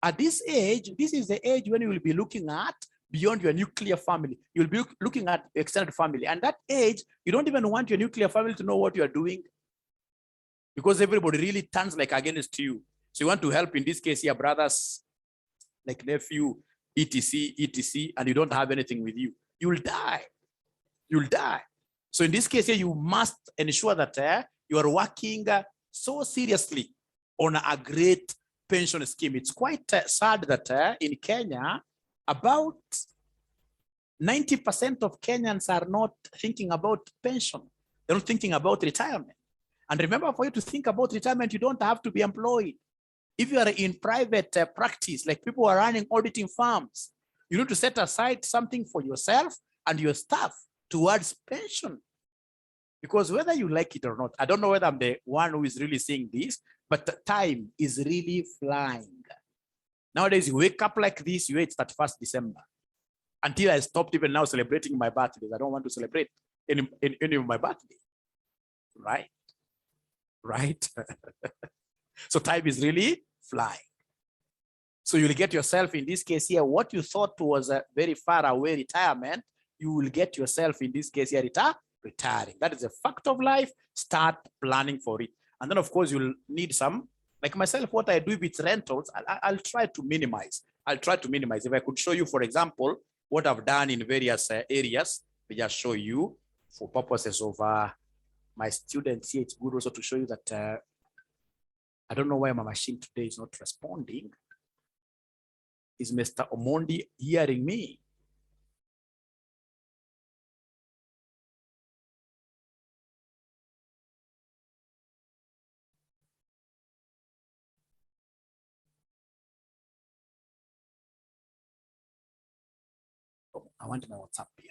[SPEAKER 1] At this age, this is the age when you will be looking at beyond your nuclear family. You'll be looking at extended family. And that age, you don't even want your nuclear family to know what you're doing, because everybody really turns like against you. So you want to help, in this case, your brothers, like nephew, etc., and you don't have anything with you. You'll die. You'll die. So in this case here, you must ensure that you are working so seriously on a great pension scheme. It's quite sad that in Kenya, about 90% of Kenyans are not thinking about pension. They're not thinking about retirement. And remember, for you to think about retirement, you don't have to be employed. If you are in private practice, like people who are running auditing firms, you need to set aside something for yourself and your staff towards pension. Because whether you like it or not, I don't know whether I'm the one who is really saying this, but the time is really flying. Nowadays, you wake up like this, you wait 31st December. Until I stopped even now celebrating my birthdays. I don't want to celebrate any of my birthday. Right? Right? So time is really flying. So you'll get yourself, in this case here, what you thought was a very far away retirement, you will get yourself, in this case here, retiring. That is a fact of life. Start planning for it. And then, of course, you'll need some, like myself, what I do with rentals, I'll try to minimize. I'll try to minimize. If I could show you, for example, what I've done in various areas, we just show you for purposes of my students here. It's good also to show you that I don't know why my machine today is not responding. Is Mr. Omondi hearing me? Oh, I want my WhatsApp here.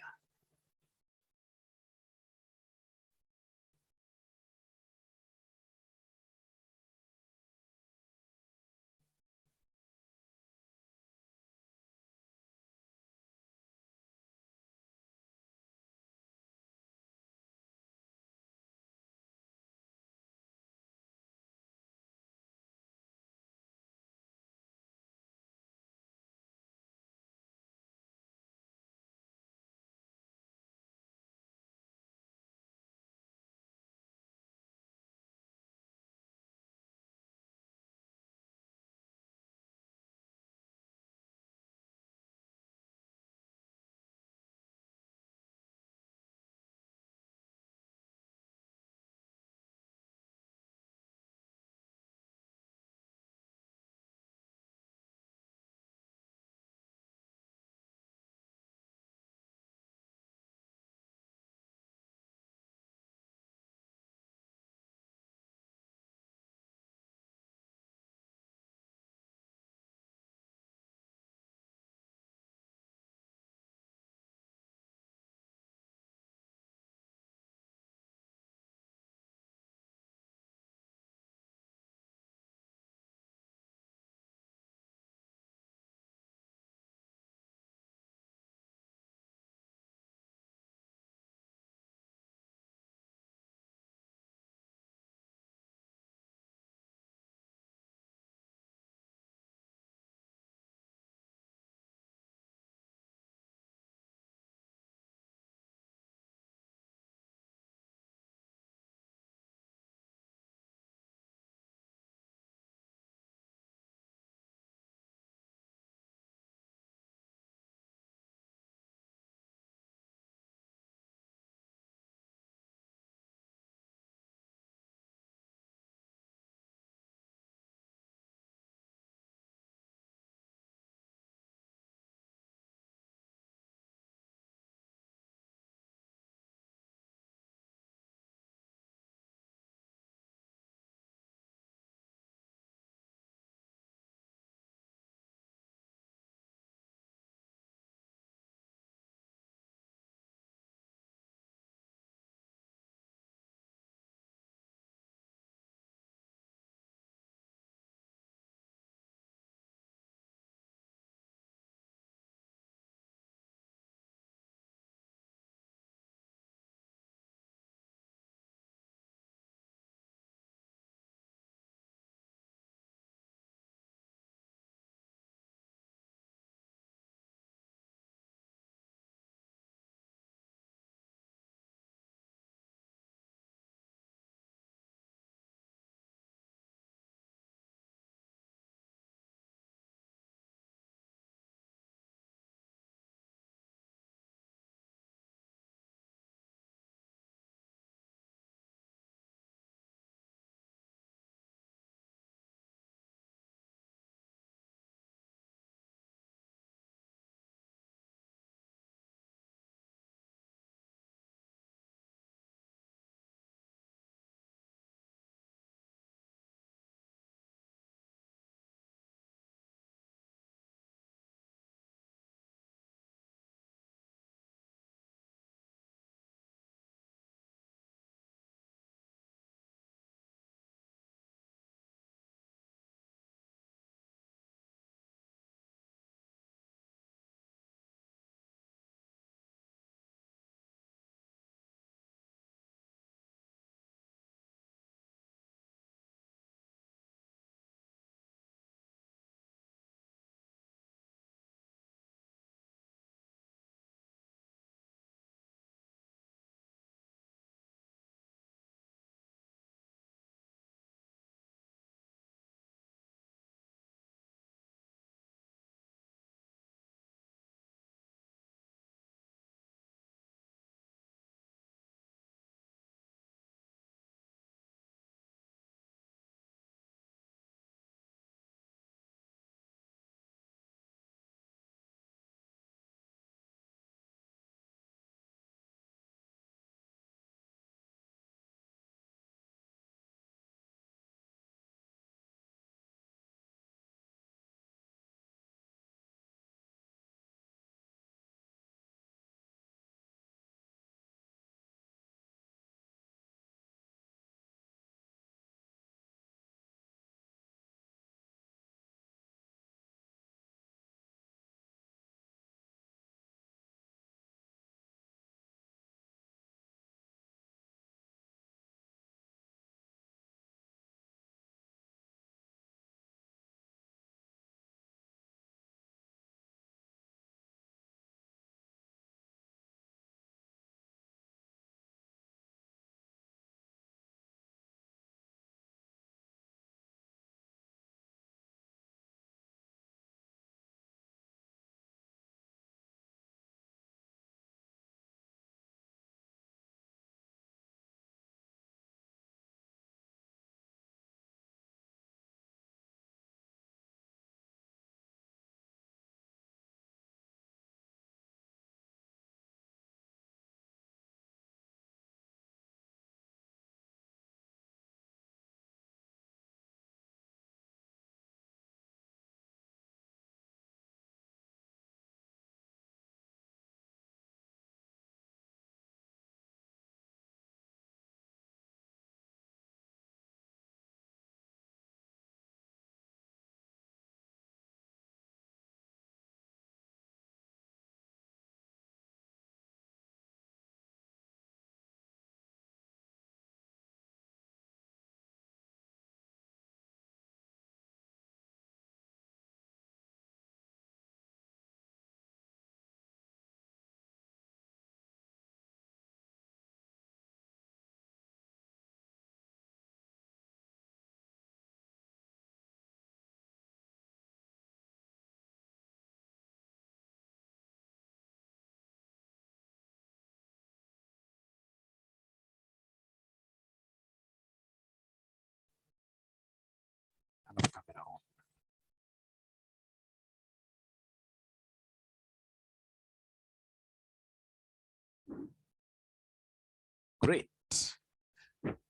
[SPEAKER 1] Great.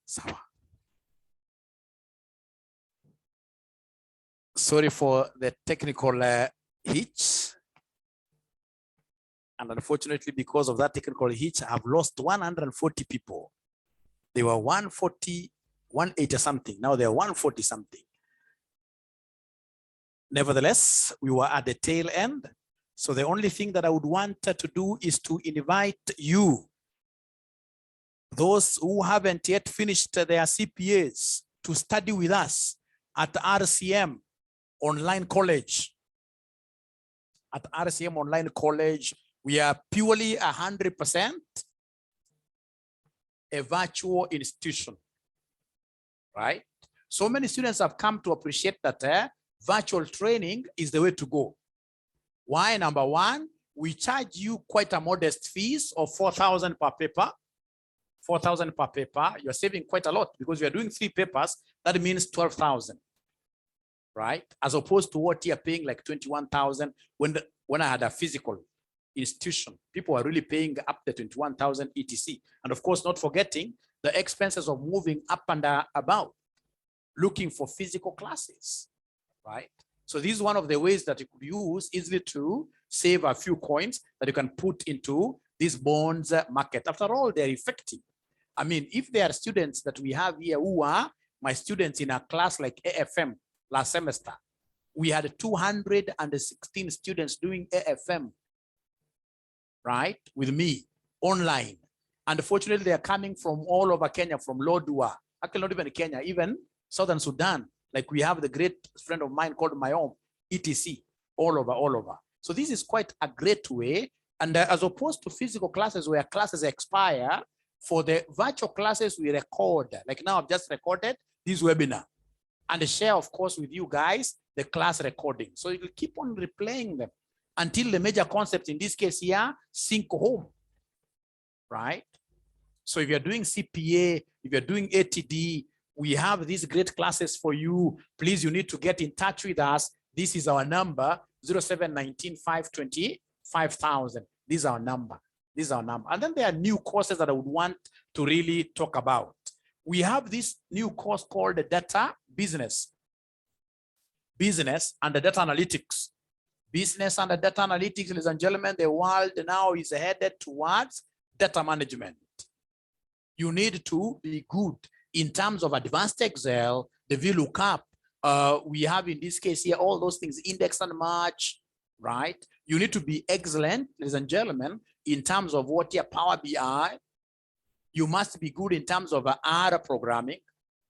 [SPEAKER 1] Sawa. Sorry for the technical hitch. And unfortunately, because of that technical hitch, I've lost 140 people. They were 140, 180 something. Now they're 140 something. Nevertheless, we were at the tail end. So the only thing that I would want to do is to invite you, those who haven't yet finished their CPAs, to study with us at RCM Online College. At RCM Online College, we are purely 100% a virtual institution, right? So many students have come to appreciate that virtual training is the way to go. Why? Number one, we charge you quite a modest fees of 4,000 per paper. 4,000 per paper. You're saving quite a lot because you're doing 3 papers. That means 12,000, right? As opposed to what you're paying like 21,000 when I had a physical institution. People are really paying up to 21,000 etc. And of course, not forgetting the expenses of moving up and about, looking for physical classes, right? So this is one of the ways that you could use easily to save a few coins that you can put into these bonds market. After all, they're effective. I mean, if there are students that we have here who are my students in a class like AFM last semester, we had 216 students doing AFM, right, with me online. And fortunately, they are coming from all over Kenya, from Lodwar, actually not even Kenya, even Southern Sudan. Like we have the great friend of mine called Mayom, etc. all over. So this is quite a great way. And as opposed to physical classes where classes expire, for the virtual classes we record. Like now I've just recorded this webinar and share, of course, with you guys the class recording. So you will keep on replaying them until the major concept, in this case here, sink home, right? So if you're doing CPA, if you're doing ATD, we have these great classes for you. Please, you need to get in touch with us. This is our number, 0719 520 5000. This is our number. This is our number. And then there are new courses that I would want to really talk about. We have this new course called the Data Business and the Data Analytics. Business and the Data Analytics, ladies and gentlemen, the world now is headed towards data management. You need to be good in terms of advanced Excel, the VLOOKUP. We have in this case here, all those things, index and match, right? You need to be excellent, ladies and gentlemen, in terms of what your Power BI. You must be good in terms of R programming.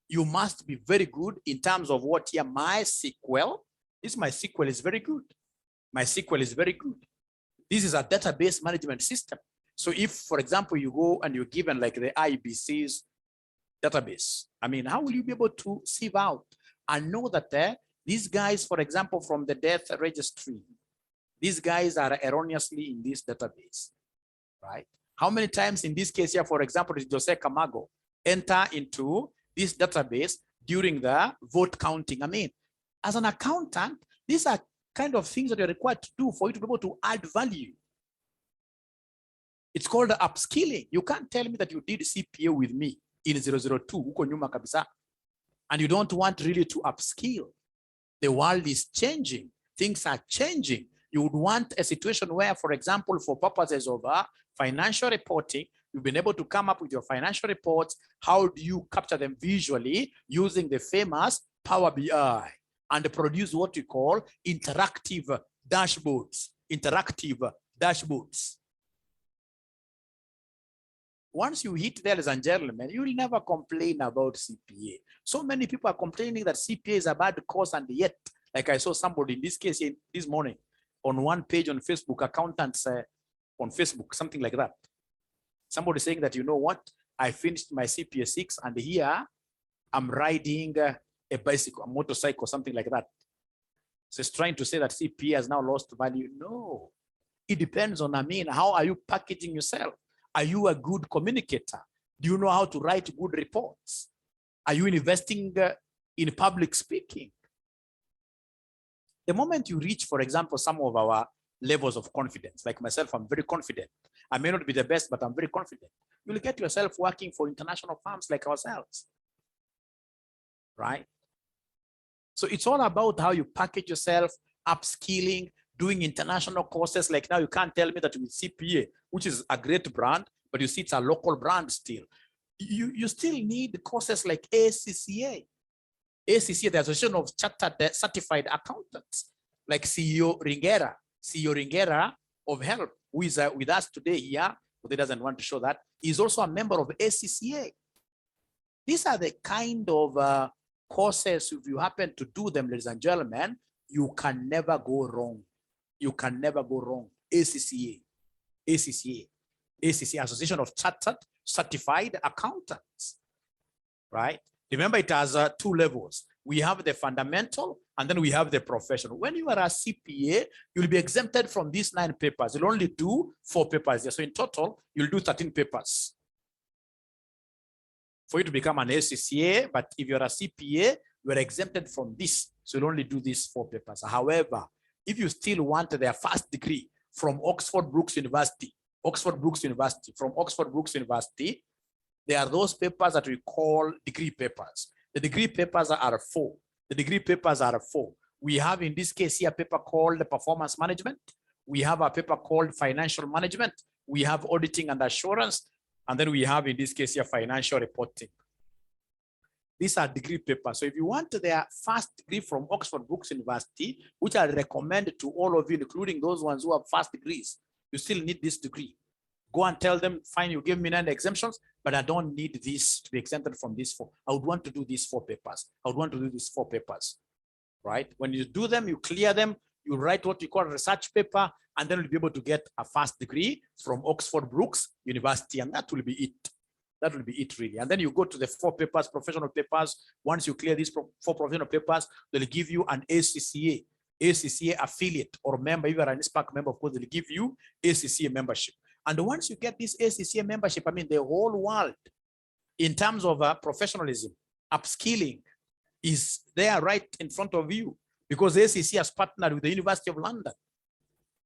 [SPEAKER 1] You must be very good in terms of what your MySQL. This MySQL is very good. MySQL is very good. This is a database management system. So if, for example, you go and you're given like the IBC's database, I mean, how will you be able to sieve out and know that these guys, for example, from the death registry, these guys are erroneously in this database, right? How many times in this case here, for example, did Jose Camargo enter into this database during the vote counting? I mean, as an accountant, these are kind of things that you're required to do for you to be able to add value. It's called upskilling. You can't tell me that you did CPA with me in 002, huko nyuma kabisa, and you don't want really to upskill. The world is changing. Things are changing. You would want a situation where, for example, for purposes of financial reporting, you've been able to come up with your financial reports. How do you capture them visually using the famous Power BI and produce what we call interactive dashboards? Interactive dashboards. Once you hit there, ladies and gentlemen, you will never complain about CPA. So many people are complaining that CPA is a bad course, and yet, like I saw somebody in this case this morning on one page on Facebook, accountants on Facebook, something like that. Somebody saying that, you know what, I finished my CPA 6 and here I'm riding a bicycle, a motorcycle, something like that. So it's trying to say that CPA has now lost value. No, it depends on, I mean, how are you packaging yourself? Are you a good communicator? Do you know how to write good reports? Are you investing in public speaking? The moment you reach, for example, some of our levels of confidence, like myself, I'm very confident. I may not be the best, but I'm very confident. You'll get yourself working for international firms like ourselves, right? So it's all about how you package yourself, upskilling, doing international courses. Like now you can't tell me that with CPA, which is a great brand, but you see it's a local brand still. You still need courses like ACCA. ACCA, the Association of Chartered Certified Accountants, like CEO Ringera of HELP, who is with us today here, but he doesn't want to show that, is also a member of ACCA. These are the kind of courses, if you happen to do them, ladies and gentlemen, you can never go wrong. You can never go wrong. ACCA, Association of Chartered Certified Accountants, right? Remember, it has 2 levels. We have the fundamental, and then we have the professional. When you are a CPA, you'll be exempted from these 9 papers. You'll only do 4 papers. So in total, you'll do 13 papers for you to become an ACCA. But if you're a CPA, you're exempted from this. So you'll only do these 4 papers. However, if you still want their first degree from Oxford Brookes University, from Oxford Brookes University, there are those papers that we call degree papers. The degree papers are 4. We have, in this case here, a paper called performance management. We have a paper called financial management. We have auditing and assurance. And then we have, in this case here, financial reporting. These are degree papers. So if you want their first degree from Oxford Brookes University, which I recommend to all of you, including those ones who have first degrees, you still need this degree. Go and tell them, fine, you give me 9 exemptions, but I don't need this to be exempted from these 4. I would want to do these 4 papers. Right? When you do them, you clear them, you write what you call a research paper, and then you'll be able to get a first degree from Oxford Brookes University, and that will be it. That will be it, really. And then you go to the 4 papers, professional papers. Once you clear these 4 professional papers, they'll give you an ACCA affiliate or member. If you're an ISPAC member, of course, they'll give you ACCA membership. And once you get this ACCA membership, I mean, the whole world, in terms of professionalism, upskilling, is there right in front of you, because ACCA has partnered with the University of London,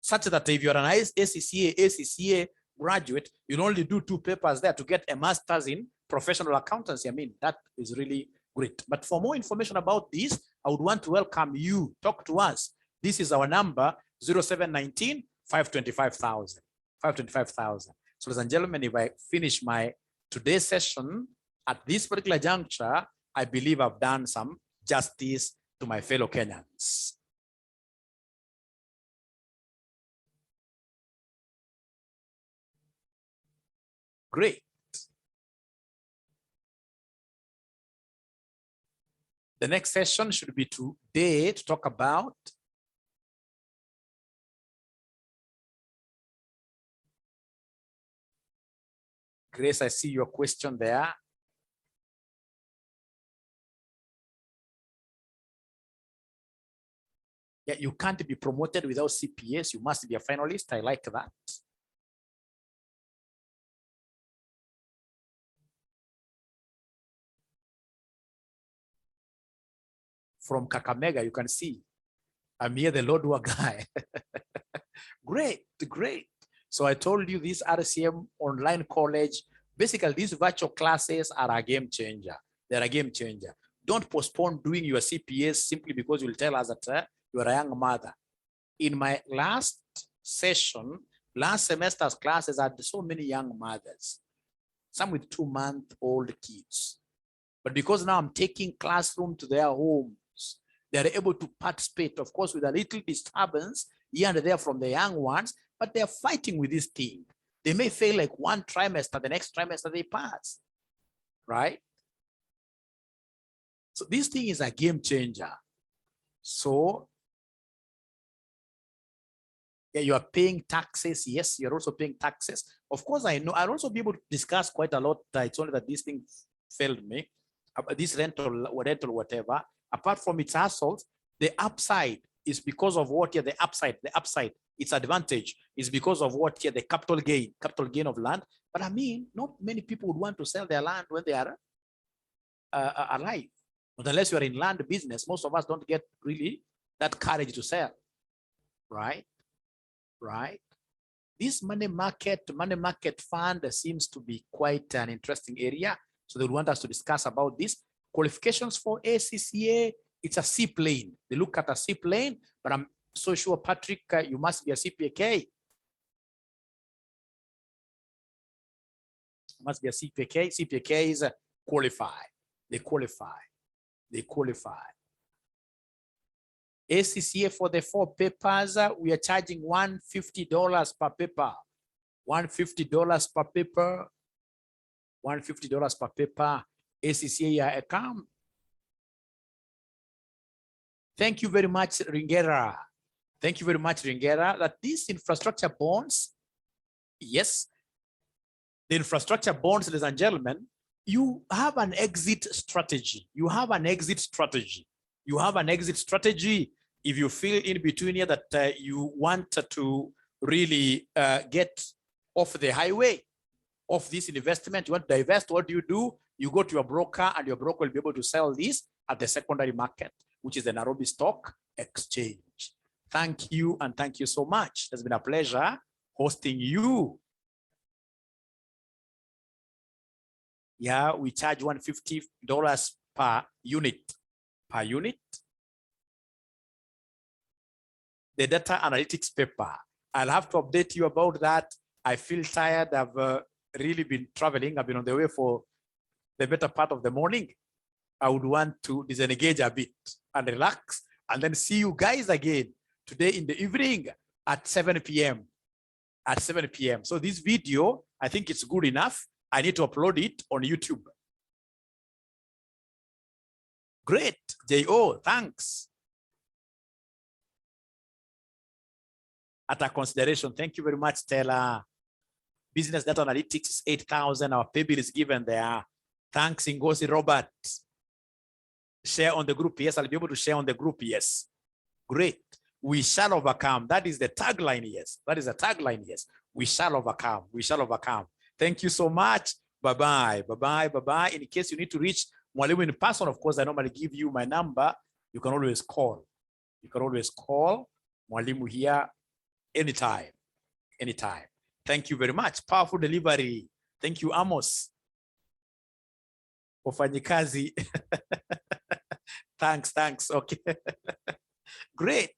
[SPEAKER 1] such that if you're an ACCA graduate, you'll only do 2 papers there to get a master's in professional accountancy. I mean, that is really great. But for more information about this, I would want to welcome you. Talk to us. This is our number, 0719 525,000. 525,000. So, ladies and gentlemen, if I finish my today's session at this particular juncture, I believe I've done some justice to my fellow Kenyans. Great. The next session should be today to talk about Grace, I see your question there. Yeah, you can't be promoted without CPS. You must be a finalist. I like that. From Kakamega, you can see I'm here, the Lodwar guy. Great. So I told you this RCM online college, basically these virtual classes are a game changer. They're a game changer. Don't postpone doing your CPS simply because you'll tell us that you're a young mother. In my last session, last semester's classes had so many young mothers, some with 2-month-old kids. But because now I'm taking classroom to their homes, they're able to participate, of course, with a little disturbance here and there from the young ones, but they're fighting with this thing. They may fail like 1 trimester, the next trimester they pass, right? So this thing is a game changer. So yeah, you are paying taxes. Yes, you're also paying taxes. Of course, I know I'll also be able to discuss quite a lot. It's only that this thing failed me. This rental, whatever. Apart from its hassles, the upside is because of what here, the upside, its advantage is because of what here, the capital gain of land. But I mean, not many people would want to sell their land when they are alive. But unless you are in land business, most of us don't get really that courage to sell, right? This money market fund seems to be quite an interesting area. So they want us to discuss about this. Qualifications for ACCA, it's a seaplane. They look at a seaplane, but I'm so sure, Patrick, you must be a CPK. Must be a CPK. CPK is qualified. They qualify. They qualify. ACCA for the 4 papers, we are charging $150 per paper. $150 per paper. $150 per paper. ACCA account. Thank you very much, Ringera. Thank you very much, Ringera. That these infrastructure bonds, yes, the infrastructure bonds, ladies and gentlemen, you have an exit strategy. You have an exit strategy. You have an exit strategy. If you feel in between here that you want to really get off the highway of this investment, you want to divest, what do? You go to your broker, and your broker will be able to sell this at the secondary market, which is the Nairobi Stock Exchange. Thank you, and thank you so much. It's been a pleasure hosting you. Yeah, we charge $150 per unit. Per unit. The data analytics paper, I'll have to update you about that. I feel tired. I've really been traveling. I've been on the way for the better part of the morning. I would want to disengage a bit and relax, and then see you guys again today in the evening at 7 p.m. At 7 p.m. So this video, I think it's good enough. I need to upload it on YouTube. Great, J.O., thanks. At a consideration, thank you very much, Stella. Business data analytics is 8,000. Our pay bill is given there. Thanks, Ngozi Robert. Share on the group. Yes, I'll be able to share on the group. Yes. Great. We shall overcome. That is the tagline. Yes. That is the tagline. Yes. We shall overcome. We shall overcome. Thank you so much. Bye-bye. Bye-bye. Bye-bye. In case you need to reach Mwalimu in person, of course, I normally give you my number. You can always call. You can always call Mwalimu here anytime. Anytime. Thank you very much. Powerful delivery. Thank you, Amos. Wafanyikazi. Thanks. Okay. Great.